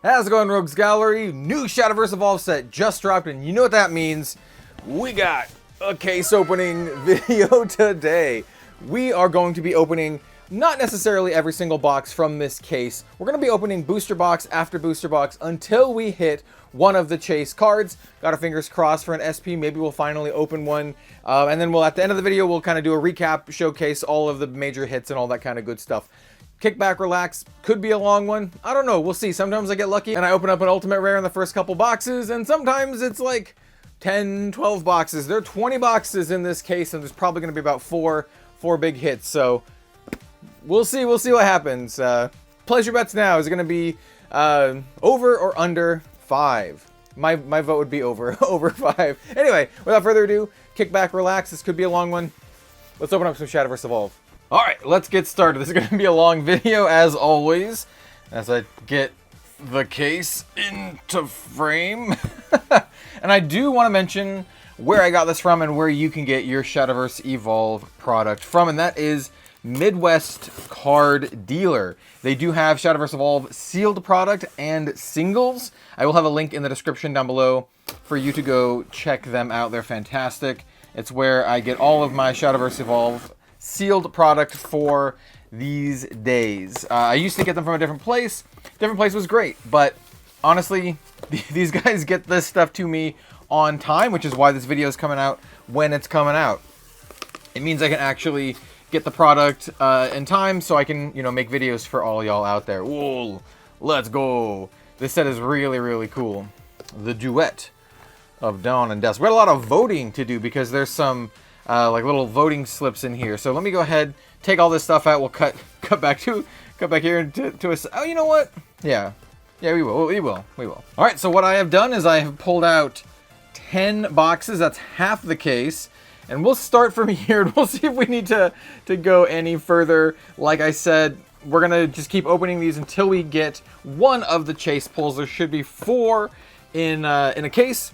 How's it going, Rogues Gallery? New Shadowverse Evolve set just dropped, and you know what that means. We got a case opening video today. We are going to be opening not necessarily every single box from this case. We're going to be opening booster box after booster box until we hit one of the chase cards. Got our fingers crossed for an SP. Maybe we'll finally open one. And then at the end of the video, we'll kind of do a recap, showcase all of the major hits and all that kind of good stuff. Kick back, relax. Could be a long one. I don't know. We'll see. Sometimes I get lucky and I open up an ultimate rare in the first couple boxes, and sometimes it's like 10, 12 boxes. There are 20 boxes in this case, and there's probably going to be about four big hits. So we'll see. We'll see what happens. Pleasure bets now. Is it going to be over or under 5? My vote would be over 5. Anyway, without further ado, kick back, relax. This could be a long one. Let's open up some Shadowverse Evolve. All right, let's get started. This is going to be a long video, as always, as I get the case into frame. And I do want to mention where I got this from and where you can get your Shadowverse Evolve product from, and that is Midwest Card Dealer. They do have Shadowverse Evolve sealed product and singles. I will have a link in the description down below for you to go check them out. They're fantastic. It's where I get all of my Shadowverse Evolve sealed product for these days. I used to get them from a different place. Different place was great, but honestly, these guys get this stuff to me on time, which is why this video is coming out when it's coming out. It means I can actually get the product in time, so I can, make videos for all y'all out there. Whoa, let's go. This set is really, really cool. The Duet of Dawn and Dusk. We had a lot of voting to do because there's some like little voting slips in here. So let me go ahead, take all this stuff out. We'll cut back here to us. Oh, you know what? Yeah, we will. All right. So what I have done is I have pulled out 10 boxes. That's half the case, and we'll start from here. And we'll see if we need to go any further. Like I said, we're gonna just keep opening these until we get one of the chase pulls. There should be 4 in a case,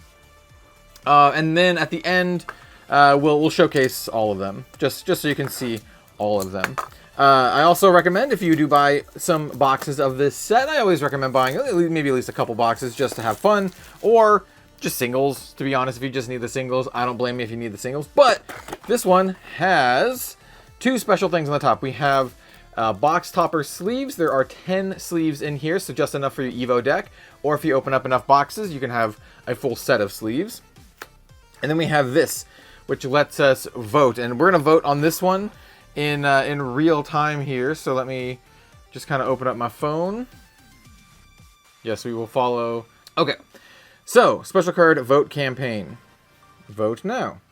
and then at the end, we'll showcase all of them, just so you can see all of them. I also recommend, if you do buy some boxes of this set, I always recommend buying maybe at least a couple boxes just to have fun, or just singles, to be honest. If you just need the singles, I don't blame you if you need the singles. But this one has 2 special things on the top. We have box topper sleeves. There are 10 sleeves in here, so just enough for your Evo deck. Or if you open up enough boxes, you can have a full set of sleeves. And then we have this, which lets us vote. And we're going to vote on this one in real time here. So let me just kind of open up my phone. Yes, we will follow. Okay. So, special card vote campaign. Vote now.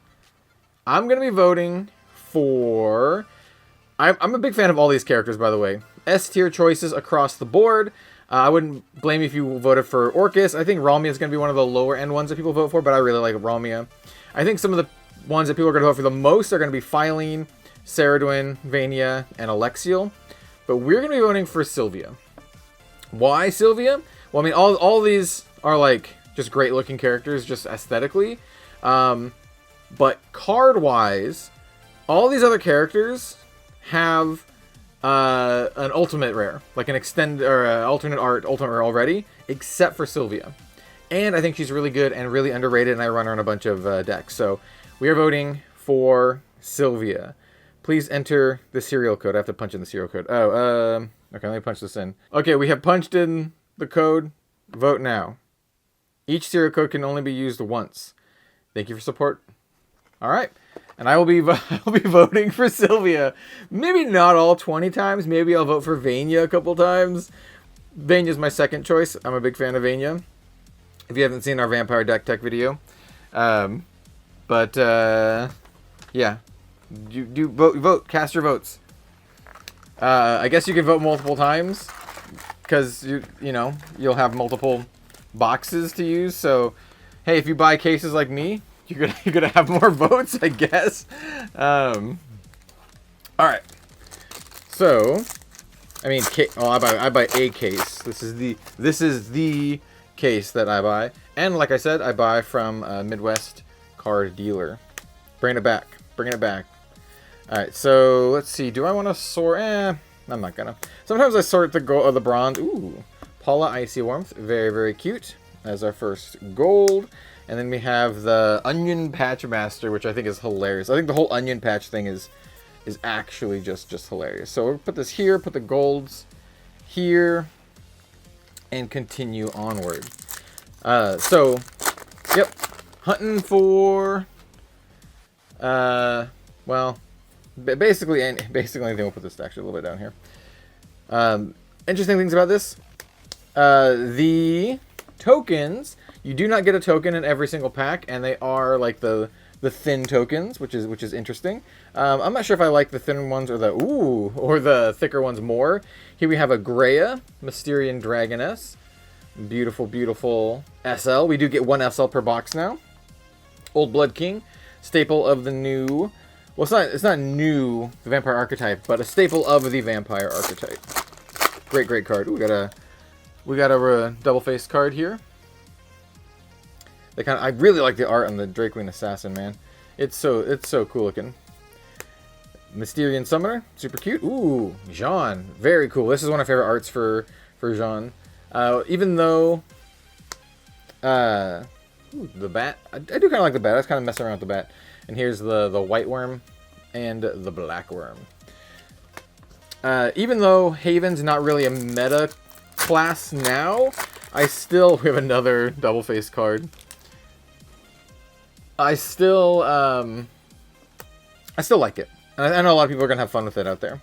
I'm going to be voting for... I'm a big fan of all these characters, by the way. S tier choices across the board. I wouldn't blame you if you voted for Orcus. I think Ralmia is going to be one of the lower end ones that people vote for, but I really like Ralmia. I think some of the ones that people are going to vote for the most are going to be Phylene, Ceridwen, Vania, and Alexiel. But we're going to be voting for Sylvia. Why Sylvia? Well, I mean, all these are like just great looking characters, just aesthetically. But card-wise, all these other characters have an ultimate rare, like an extend or alternate art ultimate rare already, except for Sylvia. And I think she's really good and really underrated, and I run her on a bunch of decks. So we are voting for Sylvia. Please enter the serial code. I have to punch in the serial code. Oh, okay, let me punch this in. Okay, we have punched in the code. Vote now. Each serial code can only be used once. Thank you for support. All right. And I will be voting for Sylvia. Maybe not all 20 times. Maybe I'll vote for Vania a couple times. Vania's my second choice. I'm a big fan of Vania, if you haven't seen our Vampire Deck Tech video. Yeah. You vote, cast your votes. I guess you can vote multiple times, because you'll have multiple boxes to use. So, hey, if you buy cases like me, you're gonna have more votes, I guess. All right. So, I mean, I buy a case. This is the case that I buy, and like I said, I buy from Midwest Card Dealer. Bring it back. All right. So let's see. Do I want to sort? I'm not gonna. Sometimes I sort the gold or the bronze. Ooh, Paula Icy Warmth, very, very cute, as our first gold. And then we have the Onion Patch Master, which I think is hilarious. I think the whole Onion Patch thing is actually just hilarious. So we'll put this here, put the golds here, and continue onward. So, yep, hunting for, well, basically anything. We'll put this actually a little bit down here. Interesting things about this. The tokens, you do not get a token in every single pack, and they are like the thin tokens, which is interesting. I'm not sure if I like the thin ones or the thicker ones more. Here we have a Greya, Mysterian Dragoness. Beautiful, beautiful SL. We do get 1 SL per box now. Old Blood King, staple of the new, well, it's not new, the vampire archetype, but a staple of the vampire archetype. Great, great card. Ooh, we got a double-faced card here. I really like the art on the Drakewind Assassin, man. It's so cool looking. Mysterian Summoner, super cute. Ooh, Jean, very cool. This is one of my favorite arts for Jean. Even though, the bat, I do kind of like the bat. I was kind of messing around with the bat. And here's the white worm and the black worm. Even though Haven's not really a meta class now, we have another double-faced card. I still like it. I know a lot of people are going to have fun with it out there.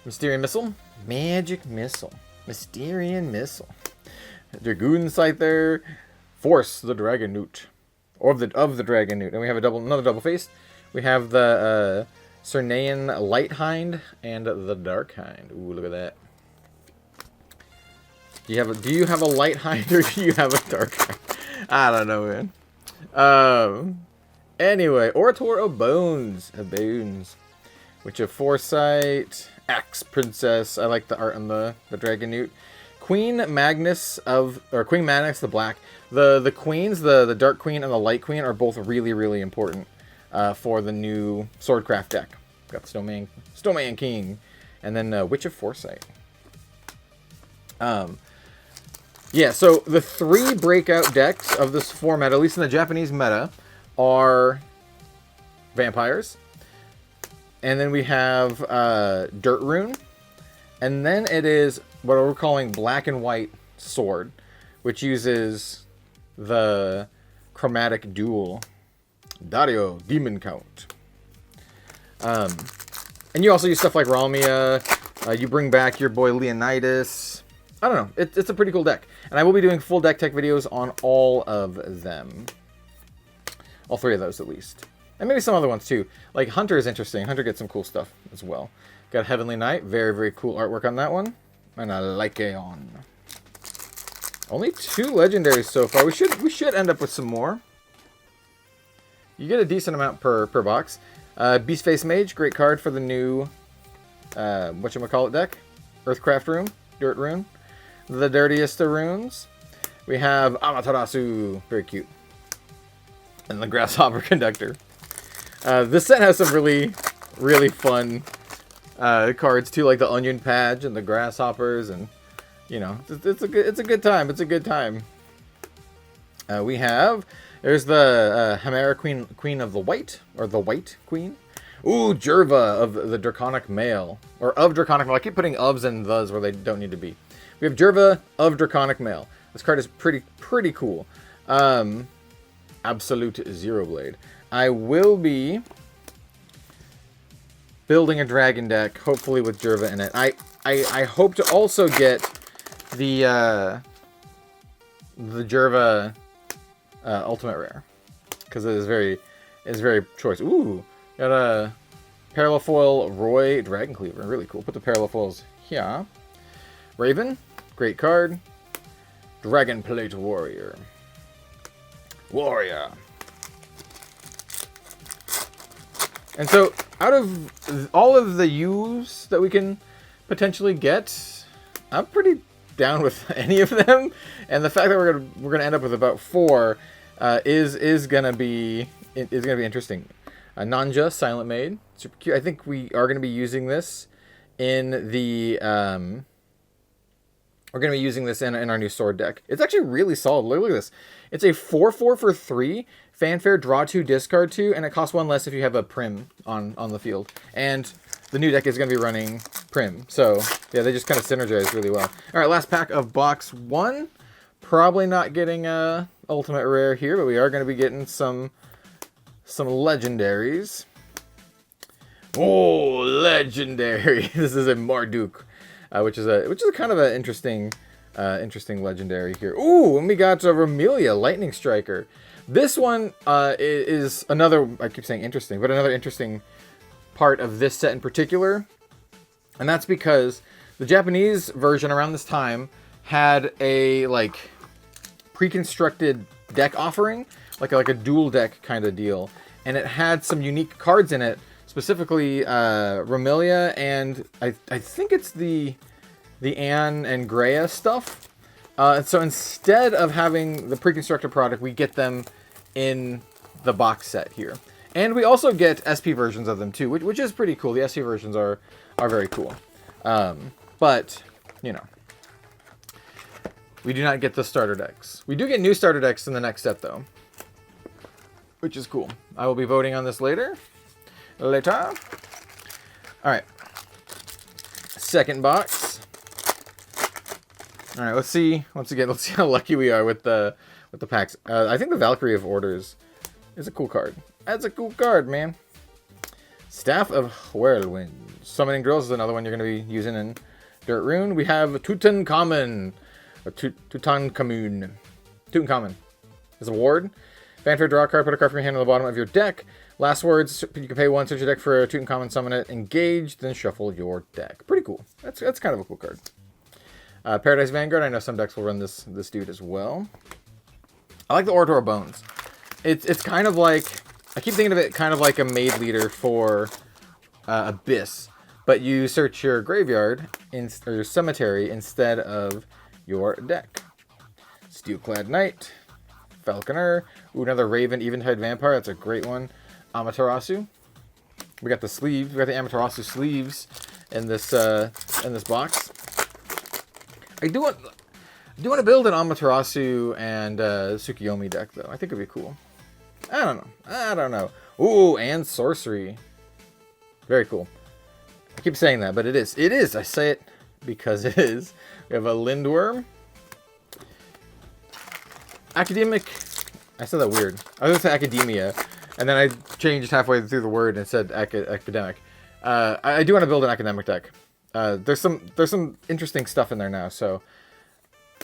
Mysterian Missile. Magic Missile. Mysterian Missile. Dragoon Scyther. Force the Dragon Newt. Or of the Dragon Newt. And we have another double face. We have the Cernaean Light Hind and the Dark Hind. Ooh, look at that. Do you have a Light Hind or do you have a Dark Hind? I don't know, man. Anyway, Orator of Bones. Witch of Foresight. Axe Princess. I like the art on the Dragon Newt. Queen Magnus the Black. The queens, the Dark Queen and the Light Queen, are both really, really important for the new Swordcraft deck. Got the Snowman King. And then Witch of Foresight. Yeah, so the 3 breakout decks of this format, at least in the Japanese meta, are vampires. And then we have Dirt Rune. And then it is what we're calling Black and White Sword, which uses the Chromatic Duel. Dario, Demon Count. And you also use stuff like Ralmia. You bring back your boy Leonidas. I don't know. It's a pretty cool deck. And I will be doing full deck tech videos on all of them. All 3 of those, at least. And maybe some other ones, too. Like, Hunter is interesting. Hunter gets some cool stuff as well. Got Heavenly Knight. Very, very cool artwork on that one. And a Lycaon. Only 2 legendaries so far. We should end up with some more. You get a decent amount per box. Beastface Mage. Great card for the new, whatchamacallit deck. Earthcraft Rune. Dirt Rune. The dirtiest of runes. We have Amaterasu. Very cute. And the Grasshopper Conductor. This set has some really, really fun cards too, like the Onion Patch and the Grasshoppers, and you know, it's a good time. It's a good time. There's the Chimera Queen of the White, or the White Queen. Ooh, Jerva of the Draconic Male, or of Draconic Male. I keep putting ofs and thes where they don't need to be. We have Jerva of Draconic Male. This card is pretty cool. Absolute Zero Blade. I will be building a dragon deck, hopefully with Jerva in it. I hope to also get the Jerva Ultimate Rare, because it is very choice. Ooh, got a Parallel Foil Roy Dragon Cleaver, really cool. Put the Parallel Foils here. Raven, great card. Dragon Plate Warrior. And so, out of all of the U's that we can potentially get, I'm pretty down with any of them. And the fact that we're gonna end up with about 4 is gonna be interesting. Nanja, Silent Maid, super cute. I think we are gonna be using this in the We're going to be using this in our new sword deck. It's actually really solid. Look at this. It's a 4/4 for 3. Fanfare, draw 2, discard 2, and it costs 1 less if you have a Prim on the field. And the new deck is going to be running Prim. So, yeah, they just kind of synergize really well. All right, last pack of box 1. Probably not getting a ultimate rare here, but we are going to be getting some legendaries. Oh, legendary! This is a Marduk, which is a kind of an interesting legendary here. Ooh, and we got a Remelia Lightning Striker. This one is another, I keep saying interesting, but another interesting part of this set in particular, and that's because the Japanese version around this time had a like pre-constructed deck offering, like a dual deck kind of deal, and it had some unique cards in it. Specifically, Remelia, and I think it's the Anne and Greya stuff. So instead of having the pre-constructed product, we get them in the box set here. And we also get SP versions of them too, which is pretty cool. The SP versions are very cool. But, you know, we do not get the starter decks. We do get new starter decks in the next set, though, which is cool. I will be voting on this later. All right, second box. All right, let's see. Once again, let's see how lucky we are with the packs. I think the Valkyrie of Orders is a cool card. That's a cool card, man. Staff of Whirlwind. Summoning Drills is another one you're going to be using in Dirt Rune. We have Tutankhamun. Tutankhamun is a ward. Fanfare, draw a card, put a card from your hand on the bottom of your deck. Last words, you can pay 1, search your deck for a Tutankhamun, summon it, engage, then shuffle your deck. Pretty cool. That's kind of a cool card. Paradise Vanguard, I know some decks will run this dude as well. I like the Orator of Bones. It's kind of like, I keep thinking of it kind of like a Maid Leader for Abyss, but you search your graveyard, or your cemetery, instead of your deck. Steelclad Knight, Falconer, ooh, another Raven Eventide Vampire, that's a great one. Amaterasu. We got the sleeve. We got the Amaterasu sleeves in this box. I do want to build an Amaterasu and Tsukiyomi deck though. I think it'd be cool. I don't know. Ooh, and sorcery. Very cool. I keep saying that, but it is. It is. I say it because it is. We have a Lindworm. Academic. I said that weird. I was going to say academia. And then I changed halfway through the word and said academic. I do want to build an academic deck. There's some interesting stuff in there now. So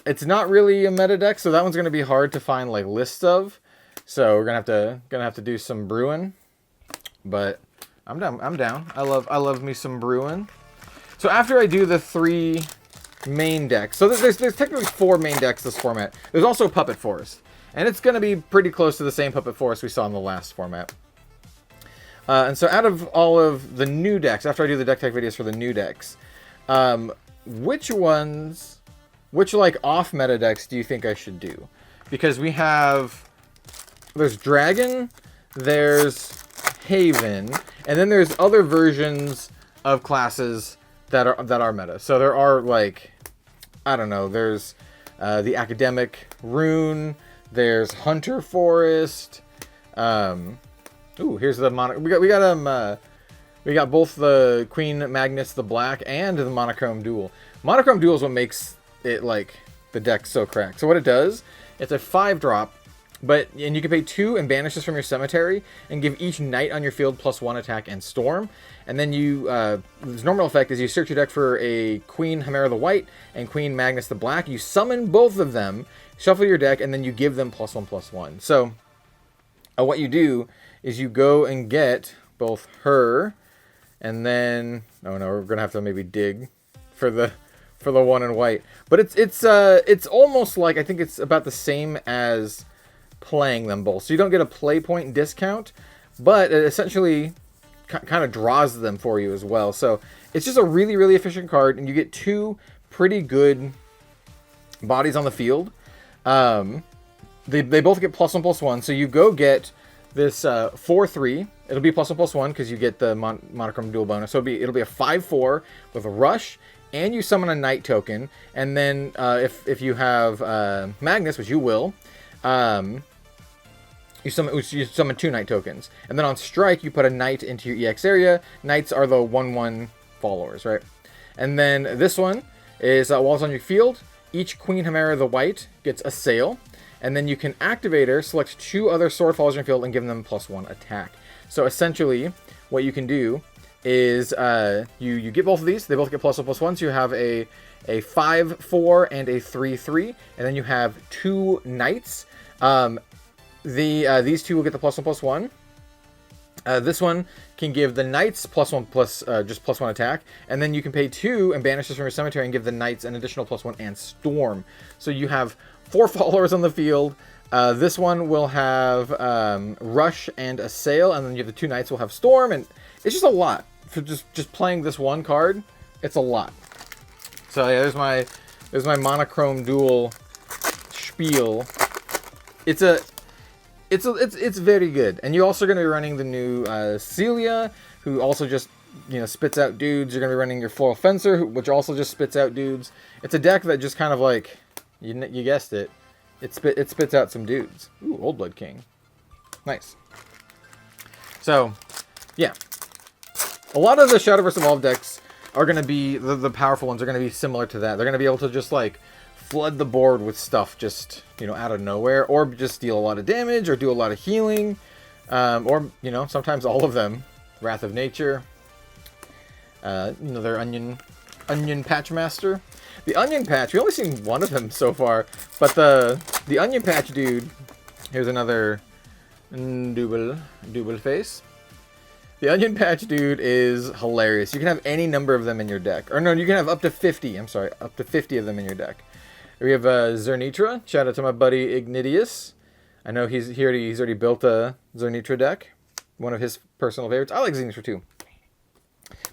it's not really a meta deck. So that one's going to be hard to find like lists of. So we're gonna have to do some brewing. But I'm down. I love me some brewing. So after I do the 3 main decks, so there's technically 4 main decks this format. There's also Puppet Forest. And it's going to be pretty close to the same Puppet Forest we saw in the last format. And so out of all of the new decks, after I do the deck tech videos for the new decks, which like off-meta decks do you think I should do? Because there's Dragon, there's Haven, and then there's other versions of classes that are meta. So there are like, I don't know, there's the Academic Rune, there's Hunter Forest. Ooh, here's the we got both the Queen Magnus the Black and the Monochrome Duel. Monochrome Duel is what makes it like the deck so cracked. So what it does, it's a 5-drop, and you can pay 2 and banish this from your cemetery and give each knight on your field +1 attack and storm. And then this normal effect is you search your deck for a Queen Chimera the White and Queen Magnus the Black. You summon both of them, shuffle your deck, and then you give them +1/+1. So what you do is you go and get both her, and then oh no, we're gonna have to maybe dig for the one in white. But it's almost like, I think it's about the same as playing them both. So you don't get a play point discount, but it essentially kind of draws them for you as well. So it's just a really, really efficient card, and you get 2 pretty good bodies on the field. They both get +1/+1. So you go get this 4/3. It'll be +1/+1 because you get the Monochrome Duel bonus. So it'll be a 5/4 with a rush and you summon a Knight token, and then if you have Magnus, which you will, you summon 2 Knight tokens. And then on strike, you put a Knight into your EX area. Knights are the 1/1 followers, right? And then this one is while it's on your field, each Queen Chimera the white gets a sail. And then you can activate her, select 2 other sword followers in your field, and give them +1 attack. So essentially, what you can do is you get both of these. They both get +1/+1. So you have a 5/4 and a 3/3. And then you have 2 Knights. These 2 will get the +1/+1. This one can give the Knights +1 just +1 attack, and then you can pay 2 and banish this from your cemetery and give the Knights an additional +1 and Storm. So you have 4 followers on the field. This one will have Rush and Assail, and then you have the 2 Knights will have Storm, and it's just a lot for just playing this one card. It's a lot. So yeah, there's my monochrome duel spiel. It's very good, and you're also going to be running the new Celia, who also just spits out dudes. You're going to be running your Floral Fencer, which also just spits out dudes. It's a deck that just kind of like you guessed it, it spits out some dudes. Ooh, Old Blood King, nice. So yeah, a lot of the Shadowverse Evolved decks are going to be the powerful ones. Are going to be similar to that. They're going to be able to just like flood the board with stuff just out of nowhere, or just deal a lot of damage, or do a lot of healing, or sometimes all of them. Wrath of Nature, their Onion Patch Master. The Onion Patch, we only seen one of them so far, but the Onion Patch dude, here's another double face. The Onion Patch dude is hilarious. You can have any number of them in your deck, or no, you can have up to 50. I'm sorry, up to 50 of them in your deck. We have Zernitra. Shout out to my buddy Ignitius. I know he's already built a Zernitra deck. One of his personal favorites. I like Zernitra too.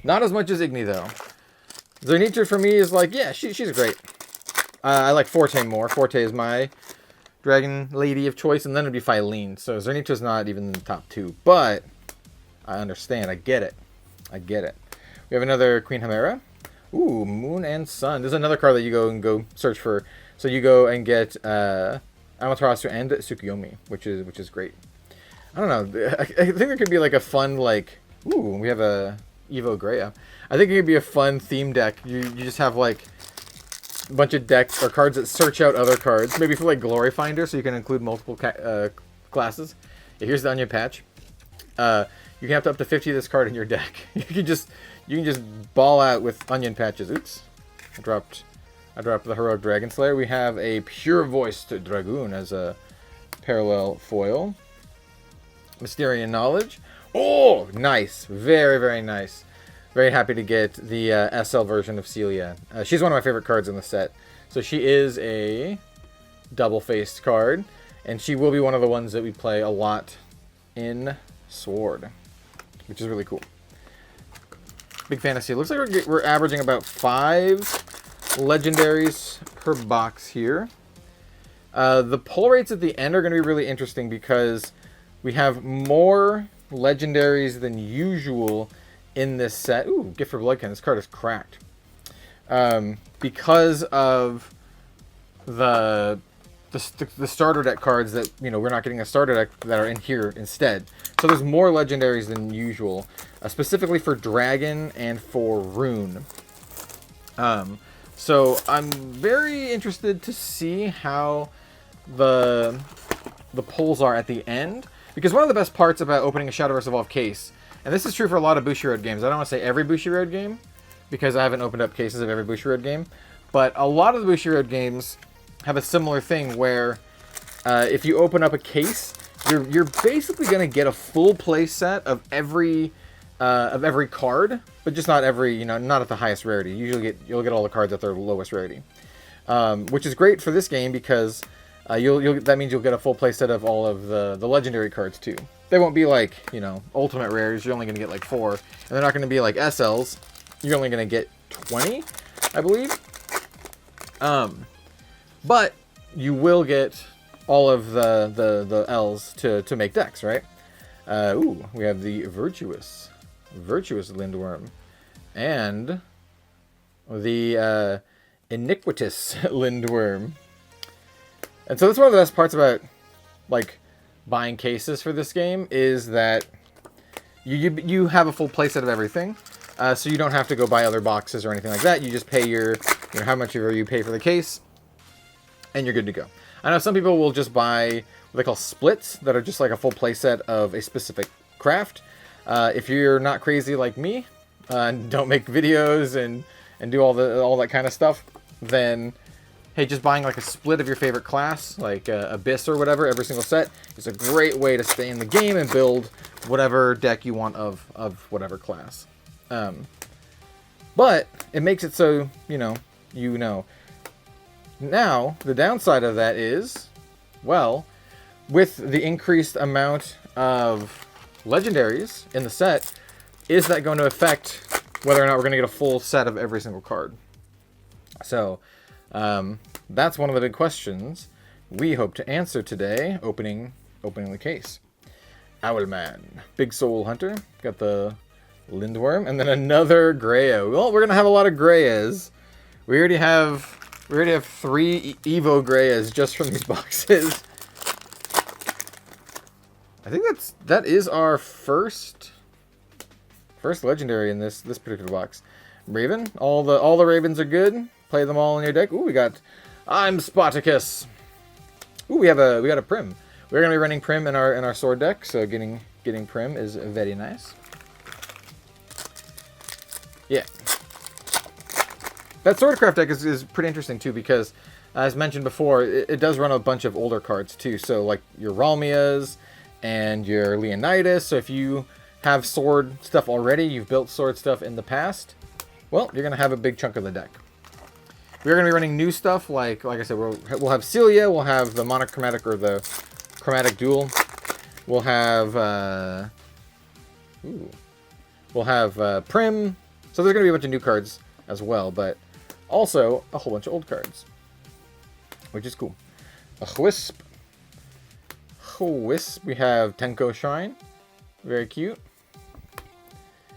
Not as much as Igni though. Zernitra for me is like, yeah, she's great. I like Forte more. Forte is my dragon lady of choice, and then it'd be Phylene. So Zernitra's not even in the top 2, but I understand. I get it. We have another Queen Chimera. Ooh, Moon and Sun. There's another card that you go search for. So you go and get Amaterasu and Tsukuyomi, which is great. I don't know. I think there could be like a fun ooh, we have a Evo Greya. I think it could be a fun theme deck. You just have like a bunch of decks or cards that search out other cards. Maybe for like Glory Finder, so you can include multiple classes. Yeah, here's the Onion Patch. You can have up to 50 of this card in your deck. You can just ball out with Onion Patches. Oops, I dropped the Heroic Dragon Slayer. We have a Pure Voiced Dragoon as a parallel foil. Mysterian Knowledge. Oh, nice, very very nice. Very happy to get the SL version of Celia. She's one of my favorite cards in the set. So she is a double-faced card, and she will be one of the ones that we play a lot in Sword, which is really cool. Big fantasy. Looks like we're averaging about 5 legendaries per box here. The pull rates at the end are going to be really interesting because we have more legendaries than usual in this set. Ooh, Gift for Bloodkin. This card is cracked. Because of the starter deck cards that, we're not getting a starter deck that are in here instead. So there's more legendaries than usual, specifically for Dragon and for Rune. So I'm very interested to see how the pulls are at the end, because one of the best parts about opening a Shadowverse Evolved case, and this is true for a lot of Bushiroad games. I don't want to say every Bushiroad game, because I haven't opened up cases of every Bushiroad game, but a lot of the Bushiroad games have a similar thing where if you open up a case, you're basically going to get a full play set of every card, but just not every, not at the highest rarity. You'll get all the cards at their lowest rarity, which is great for this game because that means you'll get a full play set of all of the legendary cards too. They won't be like, ultimate rares. You're only going to get like 4, and they're not going to be like SLs. You're only going to get 20, I believe. But you will get all of the L's to make decks, right? Ooh, we have the Virtuous Lindworm. And, the iniquitous Lindworm. And so that's one of the best parts about like buying cases for this game is that you have a full playset of everything, so you don't have to go buy other boxes or anything like that. You just pay your how much you pay for the case, and you're good to go. I know some people will just buy what they call splits that are just like a full playset of a specific craft. If you're not crazy like me, and don't make videos and do all that kind of stuff, then hey, just buying like a split of your favorite class, like Abyss or whatever, every single set, is a great way to stay in the game and build whatever deck you want of whatever class. But it makes it so, Now, the downside of that is, well, with the increased amount of legendaries in the set, is that going to affect whether or not we're going to get a full set of every single card? So, that's one of the big questions we hope to answer today, opening the case. Owlman, Big Soul Hunter, got the Lindworm, and then another Greya. Well, we're gonna have a lot of Greyas. We already have 3 Evo Greyas just from these boxes. I think that is our first legendary in this particular box. Raven, all the Ravens are good. Play them all in your deck. Ooh, we got I'm Spartacus. Ooh, we got a Prim. We're gonna be running Prim in our sword deck, so getting Prim is very nice. Yeah. That Swordcraft deck is pretty interesting too, because as mentioned before, it does run a bunch of older cards too. So like your Ralmias and your Leonidas. So if you have sword stuff already, you've built sword stuff in the past, well, you're gonna have a big chunk of the deck. We're going to be running new stuff, like I said, we'll have Celia, we'll have the monochromatic or the chromatic duel, we'll have Prim, so there's going to be a bunch of new cards as well, but also a whole bunch of old cards, which is cool. A Hwisp, we have Tenko Shrine, very cute,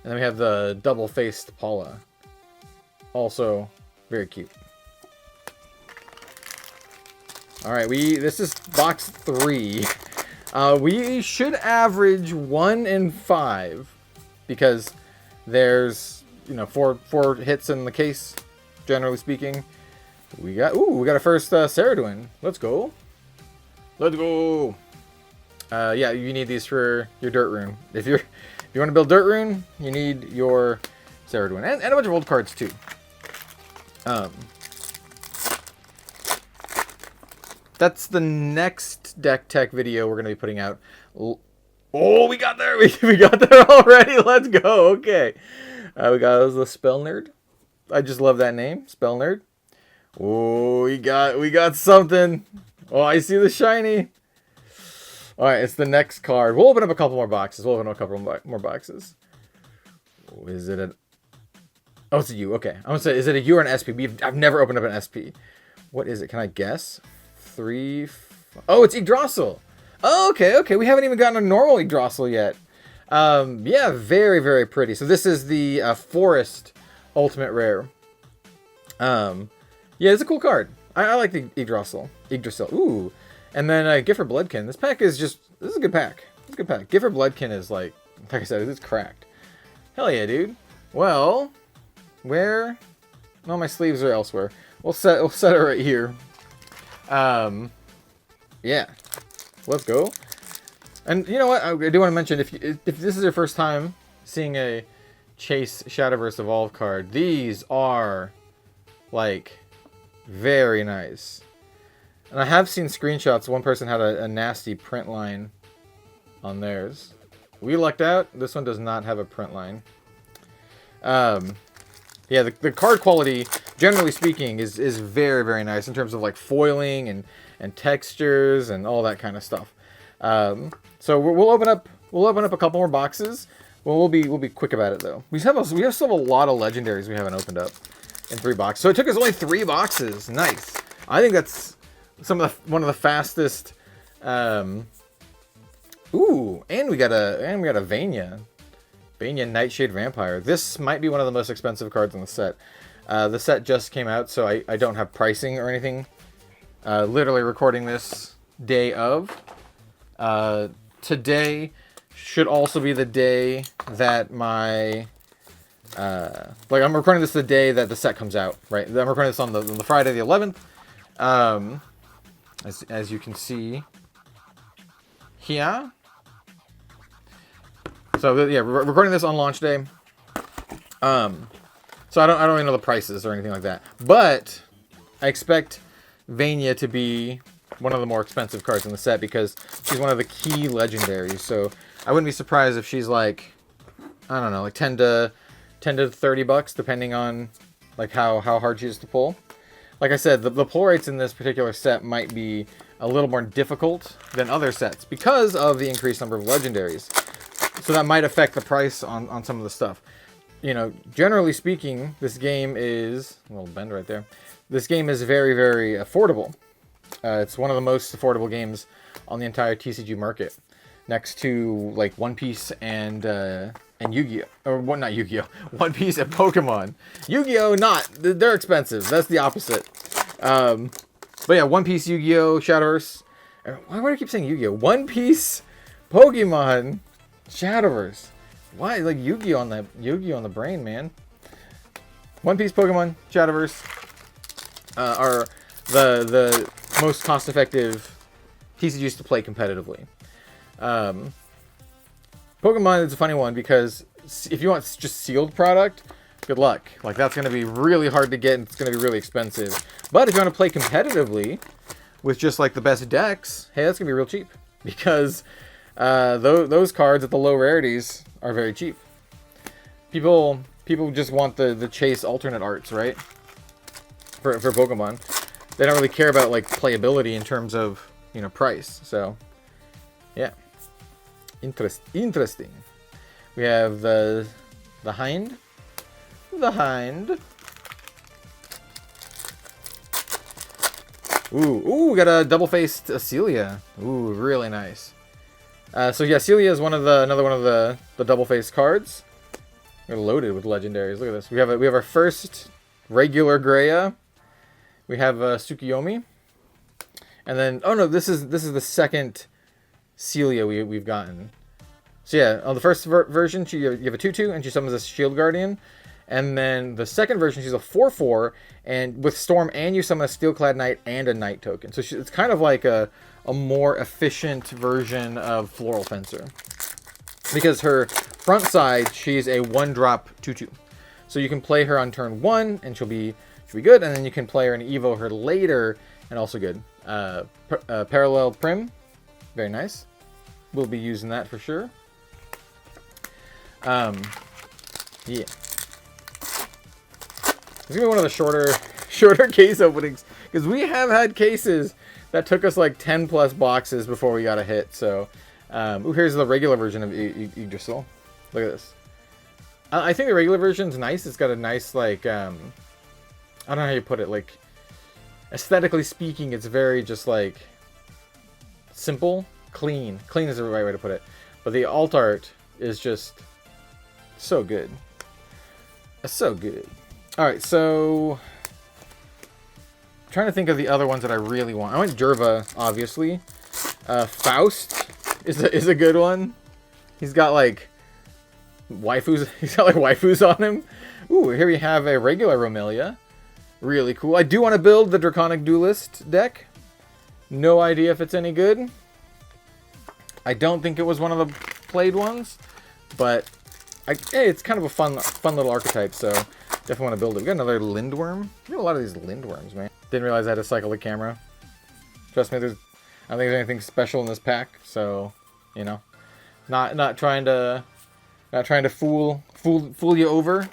and then we have the double-faced Paula, also very cute. Alright, this is box 3. We should average 1 in 5, because there's, 4 hits in the case, generally speaking. We got a first Ceraduin. Let's go. Let's go. Yeah, you need these for your Dirt Rune. If you want to build Dirt Rune, you need your Ceraduin. And a bunch of old cards, too. That's the next deck tech video we're going to be putting out. Oh, we got there. We got there already. Let's go. Okay. We got the Spell Nerd. I just love that name. Spell Nerd. Oh, we got something. Oh, I see the shiny. All right, it's the next card. We'll open up a couple more boxes. Oh, is it a... Oh, it's a U. Okay. I'm going to say, is it a U or an SP? I've never opened up an SP. What is it? Can I guess? 3... Oh, it's Yggdrasil. Oh, okay. We haven't even gotten a normal Yggdrasil yet. Yeah, very, very pretty. So this is the Forest Ultimate Rare. Yeah, it's a cool card. I like the Yggdrasil. Ooh. And then Gifford Bloodkin. This is a good pack. Gifford Bloodkin is like I said, it's cracked. Hell yeah, dude. Well, where? No, my sleeves are elsewhere. We'll set it right here. Yeah. Let's go. And you know what? I do want to mention, if this is your first time seeing a Chase Shadowverse Evolve card, these are like very nice. And I have seen screenshots. One person had a nasty print line on theirs. We lucked out. This one does not have a print line. Yeah, the card quality, generally speaking, is very, very nice in terms of like foiling and textures and all that kind of stuff. So we'll open up a couple more boxes. Well, we'll be quick about it though. We still have a lot of legendaries we haven't opened up in 3 boxes. So it took us only 3 boxes. Nice. I think that's one of the fastest. Ooh, and we got a Vania Nightshade Vampire. This might be one of the most expensive cards in the set. The set just came out, so I don't have pricing or anything. Literally recording this day of. Today should also be the day that my... like, I'm recording this the day that the set comes out, right? I'm recording this on the Friday the 11th. As you can see here. So yeah, we're recording this on launch day. So I don't really know the prices or anything like that. But I expect Vania to be one of the more expensive cards in the set because she's one of the key legendaries. So I wouldn't be surprised if she's like, I don't know, like 10 to 30 bucks, depending on like how hard she is to pull. Like I said, the pull rates in this particular set might be a little more difficult than other sets because of the increased number of legendaries. So that might affect the price on some of the stuff. You know, generally speaking, this game is... a little bend right there. This game is very, very affordable. It's one of the most affordable games on the entire TCG market. Next to, like, One Piece and Yu-Gi-Oh! Or, well, not Yu-Gi-Oh! One Piece and Pokemon. Yu-Gi-Oh! Not. They're expensive. That's the opposite. But yeah, One Piece, Yu-Gi-Oh! Shadowverse. Why do I keep saying Yu-Gi-Oh! One Piece, Pokemon, Shadowverse. Why? Like Yu-Gi-Oh! on the brain, man. One Piece, Pokemon, Shadowverse are the most cost-effective TCGs to play competitively. Pokemon is a funny one because if you want just sealed product, good luck. Like, that's going to be really hard to get and it's going to be really expensive. But if you want to play competitively with just like the best decks, hey, that's going to be real cheap because those cards at the low rarities are very cheap. People just want the chase alternate arts, right? For Pokemon. They don't really care about like playability in terms of, you know, price. So yeah. Interesting. We have the Hind. The Hind. Ooh, we got a double-faced Celia. Ooh, really nice. So yeah, Celia is another one of the double-faced cards. We're loaded with legendaries. Look at this. We have our first regular Greya. We have Tsukiyomi. And then this is the second Celia we've gotten. So yeah, on the first version, you have a 2/2 and she summons a Shield Guardian. And then the second version, she's a 4/4, and with Storm, and you summon a Steelclad Knight and a Knight token. So it's kind of like a more efficient version of Floral Fencer. Because her front side, she's a 1-drop 2/2. So you can play her on turn 1, and she'll be good, and then you can play her and evo her later, and also good. Parallel Prim, very nice. We'll be using that for sure. Yeah. It's gonna be one of the shorter case openings because we have had cases that took us like 10 plus boxes before we got a hit. So, here's the regular version of Yggdrasil. Look at this. I think the regular version's nice. It's got a nice like I don't know how you put it. Like aesthetically speaking, it's very just like simple, clean. Clean is the right way to put it. But the alt art is just so good. So good. Alright, so I'm trying to think of the other ones that I really want. I want Jerva, obviously. Faust is a good one. He's got like waifus. He's got like waifus on him. Ooh, here we have a regular Romelia. Really cool. I do want to build the Draconic Duelist deck. No idea if it's any good. I don't think it was one of the played ones, but hey, it's kind of a fun little archetype, so definitely want to build it. We got another Lindworm. We got a lot of these Lindworms, man. Didn't realize I had to cycle the camera. Trust me, I don't think there's anything special in this pack, so you know, not trying to fool you over,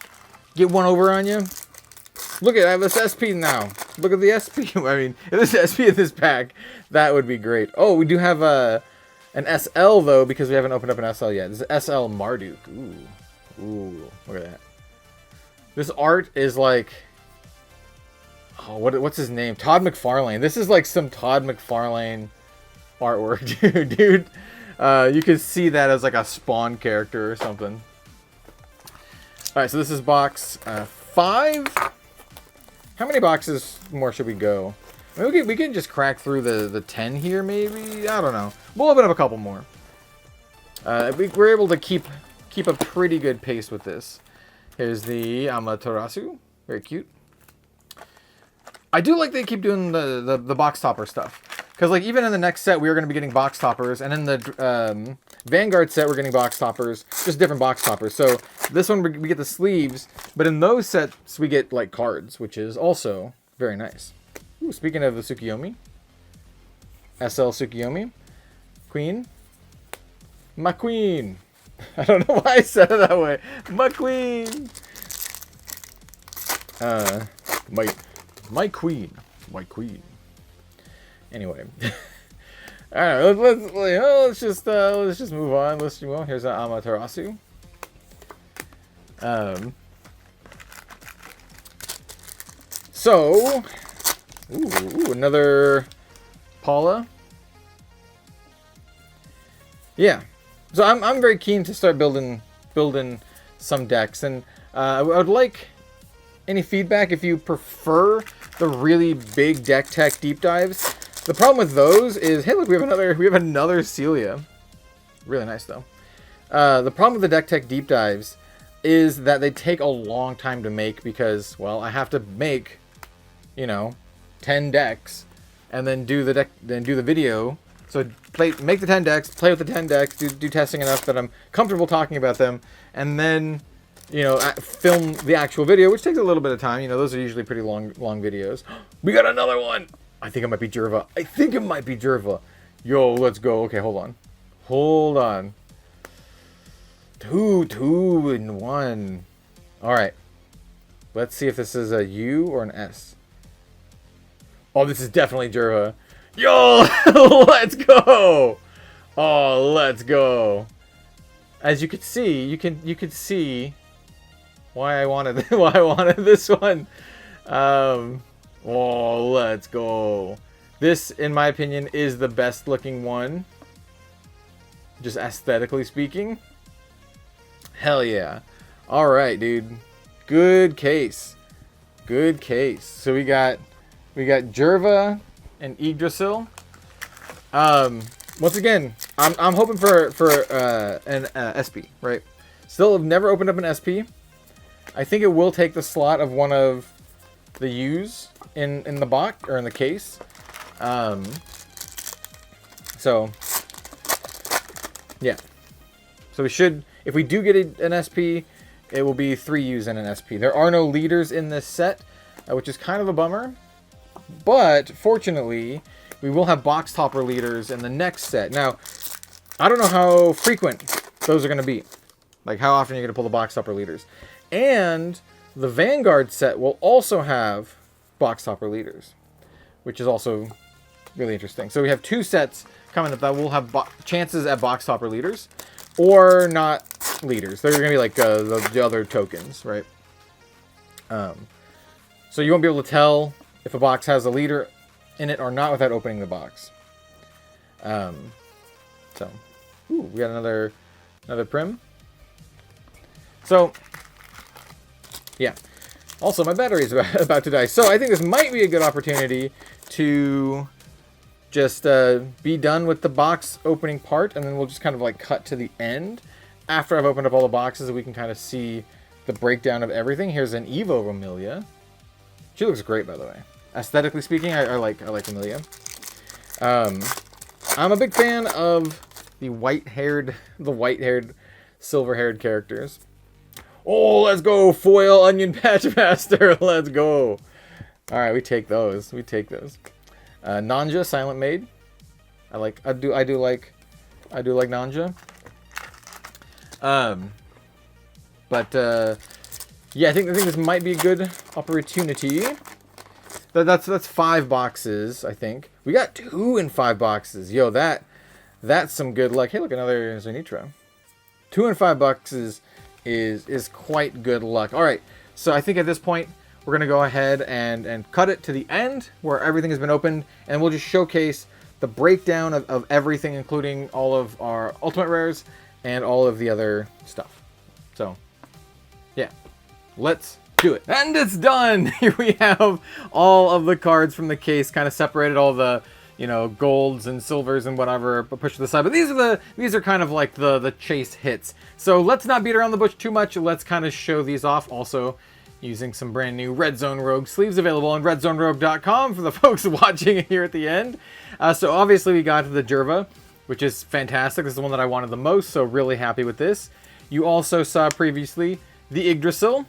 get one over on you. Look at I have this SP now. Look at the SP. I mean, if there's SP in this pack, that would be great. Oh, we do have an SL though because we haven't opened up an SL yet. This is SL Marduk. Ooh, look at that. This art is like, oh, what's his name? Todd McFarlane. This is like some Todd McFarlane artwork, dude. You can see that as like a Spawn character or something. All right, so this is box 5. How many boxes more should we go? I mean, we can just crack through the 10 here, maybe? I don't know. We'll open up a couple more. We're able to keep a pretty good pace with this. Here's the Amaterasu. Very cute. I do like they keep doing the box topper stuff. Because, like, even in the next set, we are going to be getting box toppers. And in the Vanguard set, we're getting box toppers. Just different box toppers. So, this one, we get the sleeves. But in those sets, we get, like, cards. Which is also very nice. Ooh, speaking of the Tsukiyomi. SL Tsukiyomi. Queen. My queen. I don't know why I said it that way. My queen. My queen. My queen. Anyway. Alright, let's just move on. Let's move on. Here's an Amaterasu. So, ooh, another Paula. Yeah. So I'm very keen to start building some decks, and I would like any feedback if you prefer the really big deck tech deep dives. The problem with those is, hey, look, we have another Celia. Really nice though. The problem with the deck tech deep dives is that they take a long time to make because, well, I have to make, 10 decks, and then do the video. So make the 10 decks, play with the 10 decks, do testing enough that I'm comfortable talking about them, and then, film the actual video, which takes a little bit of time. Those are usually pretty long videos. We got another one! I think it might be Jerva. Yo, let's go. Okay, hold on. Two in one. Alright. Let's see if this is a U or an S. Oh, this is definitely Jerva. Yo, let's go! Oh, let's go! As you could see, you could see why I wanted this one. Oh, let's go! This, in my opinion, is the best looking one, just aesthetically speaking. Hell yeah! All right, dude. Good case. So we got Jerva and Yggdrasil. Once again, I'm hoping for an SP, right? Still have never opened up an SP. I think it will take the slot of one of the U's in the box or in the case. So yeah. So we should, if we do get an SP, it will be 3 U's and an SP. There are no leaders in this set, which is kind of a bummer. But fortunately, we will have box topper leaders in the next set. Now, I don't know how frequent those are going to be. Like how often you're going to pull the box topper leaders. And the Vanguard set will also have box topper leaders, which is also really interesting. So we have 2 sets coming up that will have chances at box topper leaders or not leaders. They're going to be like the other tokens, right? So you won't be able to tell if a box has a leader in it or not without opening the box. So, ooh, we got another Prim. So, yeah. Also, my battery is about to die. So, I think this might be a good opportunity to just be done with the box opening part, and then we'll just kind of like cut to the end after I've opened up all the boxes, and we can kind of see the breakdown of everything. Here's an Evo Amelia. She looks great, by the way. Aesthetically speaking, I like Amelia. I'm a big fan of the white-haired, silver-haired characters. Oh, let's go, foil onion patch master. Let's go. All right, we take those. Nanja, Silent Maid. I do like Nanja. Yeah, I think this might be a good opportunity. That's 5 boxes, I think. We got 2 in 5 boxes. Yo, that's some good luck. Hey, look, another Zenitra. 2 in 5 boxes is quite good luck. All right, so I think at this point we're gonna go ahead and cut it to the end where everything has been opened, and we'll just showcase the breakdown of everything, including all of our ultimate rares and all of the other stuff. So, yeah, let's do it. And it's done. Here we have all of the cards from the case, kind of separated all the, you know, golds and silvers and whatever, but pushed to the side. But these are kind of like the chase hits. So let's not beat around the bush too much. Let's kind of show these off. Also, using some brand new Red Zone Rogue sleeves available on redzonerogue.com for the folks watching here at the end. So obviously we got the Jerva, which is fantastic. This is the one that I wanted the most, so really happy with this. You also saw previously the Yggdrasil.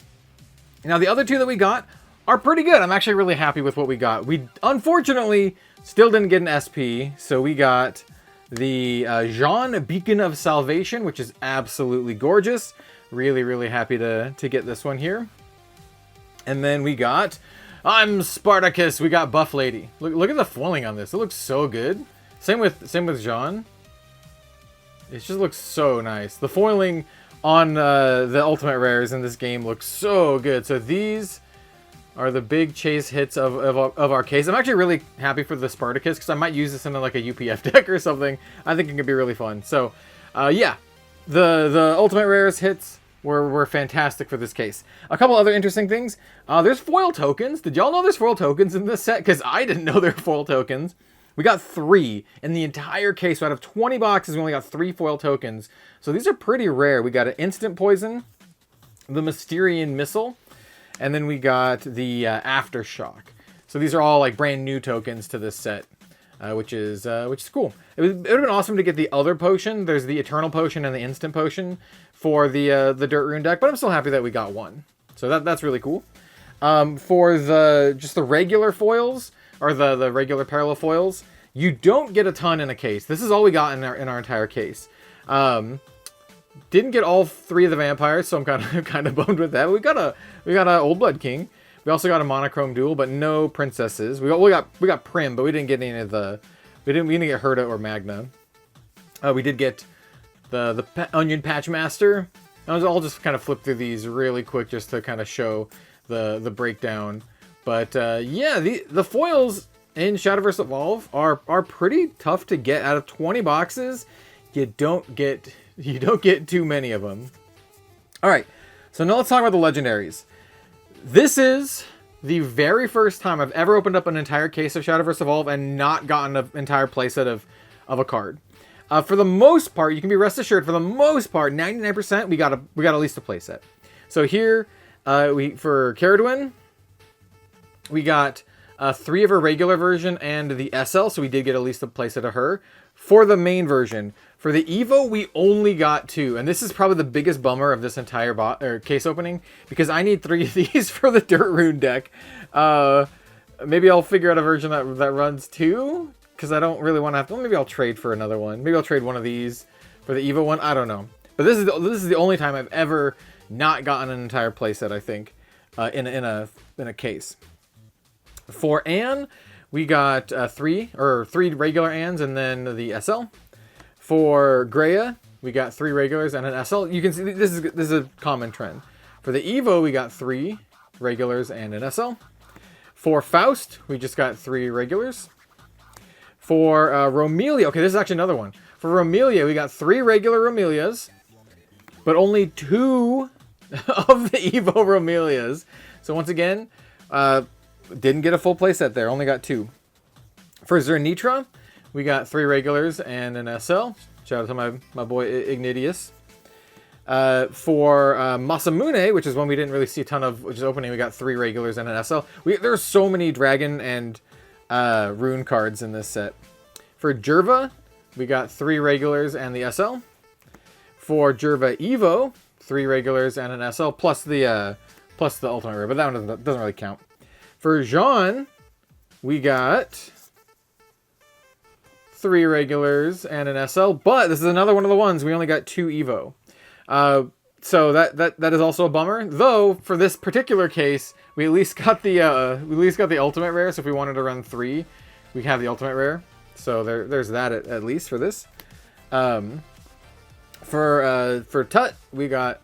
Now the other two that we got are pretty good. I'm actually really happy with what we got. We unfortunately still didn't get an SP, so we got the Jean Beacon of Salvation, which is absolutely gorgeous. Really, really happy to get this one here. And then we got, I'm Spartacus. We got Buff Lady. Look at the foiling on this. It looks so good. Same with Jean. It just looks so nice. The foiling on the ultimate rares in this game looks so good. So these are the big chase hits of our case. I'm actually really happy for the Spartacus because I might use this in like a UPF deck or something. I think it could be really fun. So yeah, the ultimate rares hits were fantastic for this case. A couple other interesting things. There's foil tokens. Did y'all know there's foil tokens in this set? Because I didn't know there were foil tokens. We got 3 in the entire case. So out of 20 boxes, we only got 3 foil tokens. So these are pretty rare. We got an Instant Poison, the Mysterian Missile, and then we got the Aftershock. So these are all like brand new tokens to this set, which is cool. It would have been awesome to get the other potion. There's the Eternal Potion and the Instant Potion for the Dirt Rune deck, but I'm still happy that we got one. So that's really cool. For just the regular foils, or the regular parallel foils, you don't get a ton in a case. This is all we got in our entire case. Didn't get all 3 of the vampires, so I'm kind of bummed with that. We got a Old Blood King. We also got a Monochrome Duel, but no princesses. We got Prim, but we didn't get any of the. We didn't get Herta or Magna. We did get the Onion Patch Master. I'll just kind of flip through these really quick just to kind of show the breakdown. But yeah, the foils in Shadowverse Evolve are pretty tough to get. Out of 20 boxes, you don't get too many of them. All right, so now let's talk about the legendaries. This is the very first time I've ever opened up an entire case of Shadowverse Evolve and not gotten an entire playset of a card. For the most part, you can be rest assured, for the most part, 99%, we got at least a playset. So here, for Caradwyn, we got 3 of her regular version and the SL, so we did get at least a playset of her. For the main version, for the Evo, we only got 2, and this is probably the biggest bummer of this entire case opening, because I need 3 of these for the Dirt Rune deck. Maybe I'll figure out a version that runs 2, because I don't really want to have to. Well, maybe I'll trade for another one. Maybe I'll trade one of these for the Evo one. I don't know. But this is the only time I've ever not gotten an entire playset, I think, in a case. For Anne, we got 3 regular Anns and then the SL. For Greya, we got 3 regulars and an SL. You can see this is a common trend. For the Evo, we got 3 regulars and an SL. For Faust, we just got 3 regulars. For Romelia, okay, this is actually another one. For Romelia, we got 3 regular Romelias, but only 2 of the Evo Romelias. So once again, didn't get a full playset there, only got 2. For Zernitra, we got 3 regulars and an SL. Shout out to my boy Ignitius. For Masamune, which is one we didn't really see a ton of, which is opening, we got 3 regulars and an SL. There's so many dragon and rune cards in this set. For Jerva, we got 3 regulars and the SL. For Jerva Evo, 3 regulars and an SL plus the ultimate rare, but that one doesn't really count. For Jean, we got 3 regulars and an SL, but this is another one of the ones we only got 2 Evo. So that is also a bummer. Though for this particular case, we at least got the ultimate rare. So if we wanted to run 3, we have the ultimate rare. So there's that at least for this. For Tut, we got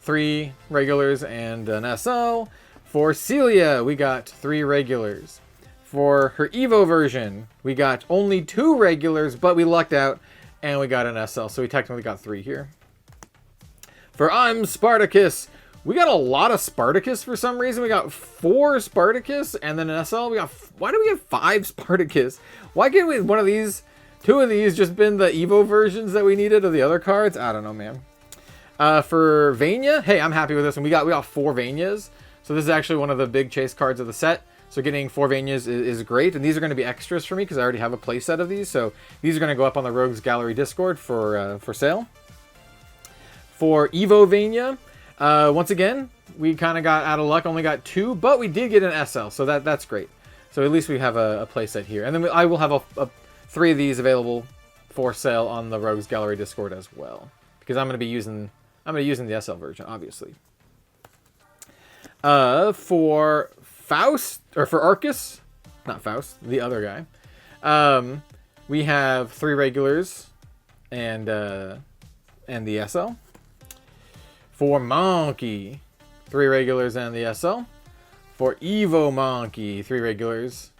3 regulars and an SL. For Celia, we got 3 regulars. For her Evo version, we got only 2 regulars, but we lucked out and we got an SL. So we technically got 3 here. For I'm Spartacus, We got a lot of Spartacus for some reason. We got 4 Spartacus and then an SL. Why do we have 5 Spartacus? Why can't we, one of these, 2 of these just been the Evo versions that we needed of the other cards? I don't know, man. For Vania, hey, I'm happy with this one. We got 4 Vanias. So this is actually one of the big chase cards of the set. So getting 4 Vanias is great. And these are going to be extras for me because I already have a play set of these. So these are going to go up on the Rogues Gallery Discord for sale. For Evo Vania, once again, we kind of got out of luck. Only got 2, but we did get an SL. So that's great. So at least we have a play set here. And then I will have 3 of these available for sale on the Rogues Gallery Discord as well. Because I'm going to be using the SL version, obviously. For Faust, or for Arcus, not Faust, the other guy, we have 3 regulars and the SL. For Monkey, 3 regulars and the SL. For Evo Monkey, 3 regulars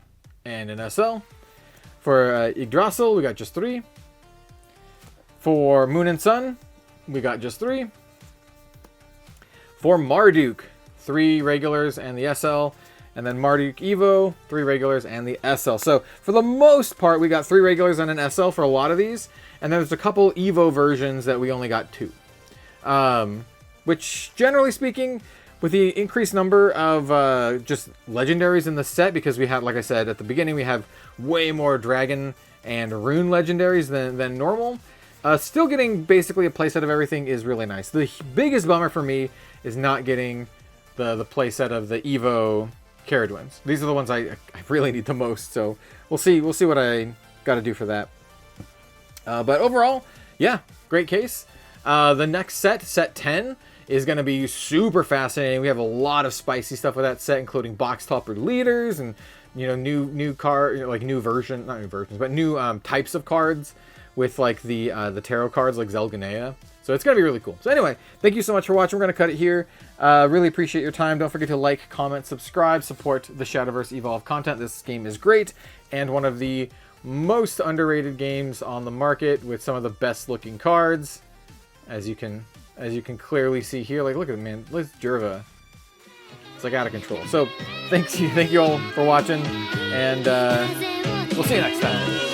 and an SL. For Yggdrasil, we got just 3. For Moon and Sun, we got just 3. For Marduk, 3 regulars and the SL. And then Marduk Evo, 3 regulars and the SL. So for the most part, we got 3 regulars and an SL for a lot of these. And then there's a couple Evo versions that we only got 2. Which, generally speaking, with the increased number of just legendaries in the set, because we have, like I said at the beginning, we have way more dragon and rune legendaries than normal. Still getting basically a playset of everything is really nice. The biggest bummer for me is not getting the playset of the Evo Caradwins. These are the ones I really need the most, so we'll see what I got to do for that. But overall, yeah, great case. The next set 10, is going to be super fascinating. We have a lot of spicy stuff with that set, including box topper leaders and, you know, new card, like new version, not new versions, but new types of cards with like the tarot cards like Zelganea. So it's going to be really cool. So anyway, thank you so much for watching. We're going to cut it here. Really appreciate your time. Don't forget to like, comment, subscribe, support the Shadowverse Evolve content. This game is great and one of the most underrated games on the market with some of the best looking cards. As you can clearly see here, like, look at it, man. Look at Jurva. It's like out of control. So thank you all for watching, and we'll see you next time.